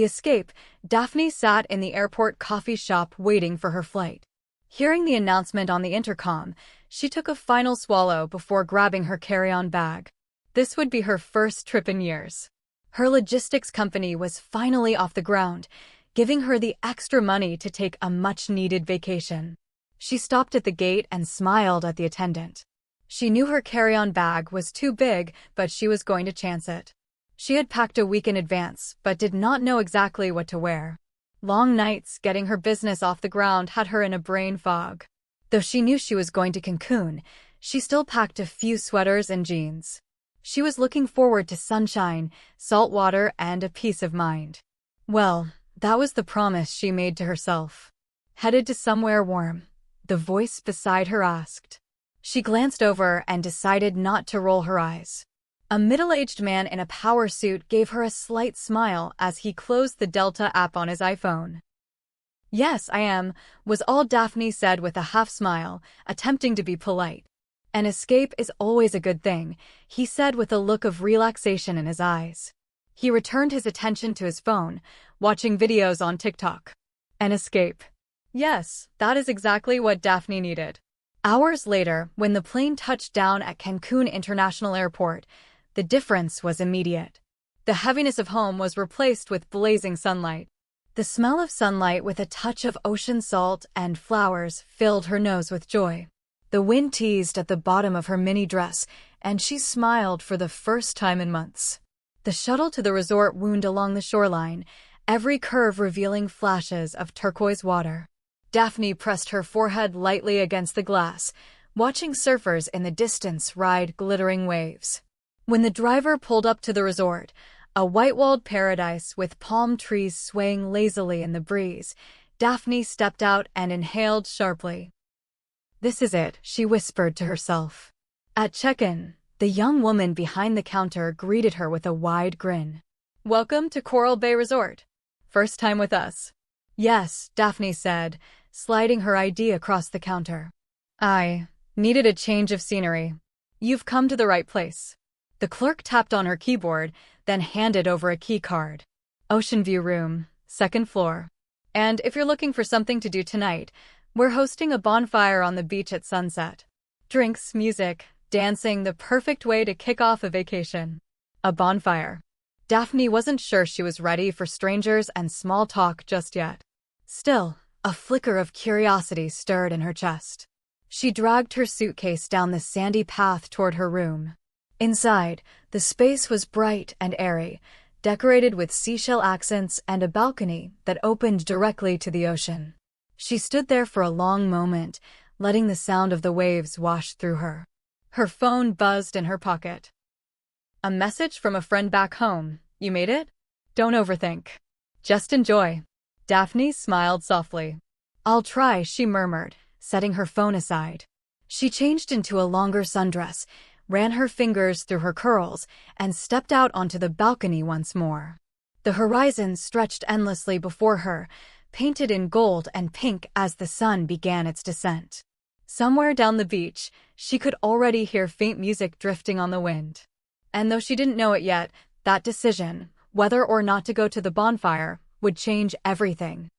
the escape, Daphne sat in the airport coffee shop waiting for her flight. Hearing the announcement on the intercom, she took a final swallow before grabbing her carry-on bag. This would be her first trip in years. Her logistics company was finally off the ground, giving her the extra money to take a much-needed vacation. She stopped at the gate and smiled at the attendant. She knew her carry-on bag was too big, but she was going to chance it. She had packed a week in advance, but did not know exactly what to wear. Long nights getting her business off the ground had her in a brain fog. Though she knew she was going to Cancun, she still packed a few sweaters and jeans. She was looking forward to sunshine, salt water, and a peace of mind. Well, that was the promise she made to herself. Headed to somewhere warm, the voice beside her asked. She glanced over and decided not to roll her eyes. A middle-aged man in a power suit gave her a slight smile as he closed the Delta app on his iPhone. "Yes, I am," was all Daphne said with a half smile, attempting to be polite. "An escape is always a good thing," he said with a look of relaxation in his eyes. He returned his attention to his phone, watching videos on TikTok. An escape. Yes, that is exactly what Daphne needed. Hours later, when the plane touched down at Cancun International Airport, the difference was immediate. The heaviness of home was replaced with blazing sunlight. The smell of sunlight with a touch of ocean salt and flowers filled her nose with joy. The wind teased at the bottom of her mini dress, and she smiled for the first time in months. The shuttle to the resort wound along the shoreline, every curve revealing flashes of turquoise water. Daphne pressed her forehead lightly against the glass, watching surfers in the distance ride glittering waves. When the driver pulled up to the resort, a white-walled paradise with palm trees swaying lazily in the breeze, Daphne stepped out and inhaled sharply. "This is it," she whispered to herself. At check-in, the young woman behind the counter greeted her with a wide grin. "Welcome to Coral Bay Resort. First time with us?" "Yes," Daphne said, sliding her ID across the counter. "I needed a change of scenery. You've come to the right place." The clerk tapped on her keyboard, then handed over a key card. "Ocean View Room, 2nd floor. And if you're looking for something to do tonight, we're hosting a bonfire on the beach at sunset. Drinks, music, dancing, the perfect way to kick off a vacation." A bonfire. Daphne wasn't sure she was ready for strangers and small talk just yet. Still, a flicker of curiosity stirred in her chest. She dragged her suitcase down the sandy path toward her room. Inside, the space was bright and airy, decorated with seashell accents and a balcony that opened directly to the ocean. She stood there for a long moment, letting the sound of the waves wash through her. Her phone buzzed in her pocket. "A message from a friend back home. You made it? Don't overthink. Just enjoy." Daphne smiled softly. "I'll try," she murmured, setting her phone aside. She changed into a longer sundress, ran her fingers through her curls, and stepped out onto the balcony once more. The horizon stretched endlessly before her, painted in gold and pink as the sun began its descent. Somewhere down the beach, she could already hear faint music drifting on the wind. And though she didn't know it yet, that decision, whether or not to go to the bonfire, would change everything.